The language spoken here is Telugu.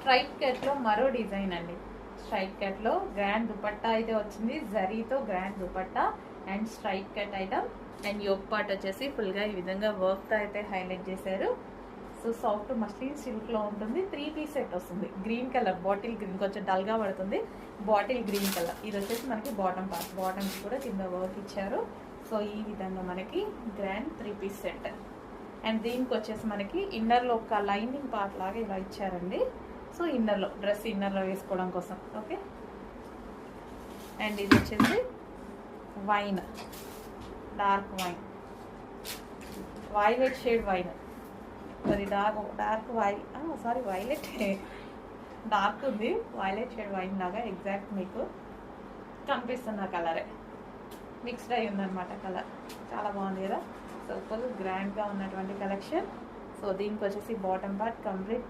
స్ట్రైట్ కట్ లో మరో డిజైన్ అండి. స్ట్రైట్ కట్ లో గ్రాండ్ దుపట్టా అయితే వచ్చింది, జరీతో grand dupatta and straight cut item. And yoke part వచ్చేసి ఫుల్ గా ఈ విధంగా వర్క్ తో అయితే హైలైట్ చేశారు. సో సాఫ్ట్ మస్లిన్ సిల్క్ లో ఉంటుంది. 3 పీస్ సెట్ వస్తుంది. గ్రీన్ కలర్, బాటిల్ గ్రీన్, కొంచెం డల్ గా పడుతుంది. Bottle green colour. ఇది వచ్చేసి మనకి బాటమ్ పార్ట్. బాటమ్ కూడా కింద వర్క్ ఇచ్చారు. సో ఈ విధంగా మనకి గ్రాండ్ 3 పీస్ సెట్. అండ్ దీనికి వచ్చేసి మనకి ఇన్నర్ లో ఒక లైనింగ్ పార్ట్ లాగా ఇలా ఇచ్చారండి. సో ఇన్నర్ లో డ్రెస్ ఇన్నర్ లో వేసుకోవడం కోసం. ఓకే. అండ్ ఇది వచ్చేసి wine, dark wine, violet shade wine. అది డార్క్ వైలెట్ డార్క్ ఉంది. వైలెట్ షేడ్ వైన్ లాగా ఎగ్జాక్ట్ మీకు కనిపిస్తున్న కలరే. మిక్స్డ్ అయి ఉందన్నమాట కలర్. చాలా బాగుంది కదా. సో ఫుల్ గ్రాండ్గా ఉన్నటువంటి కలెక్షన్. సో దీనికి వచ్చేసి బాటమ్ పార్ట్ కంప్లీట్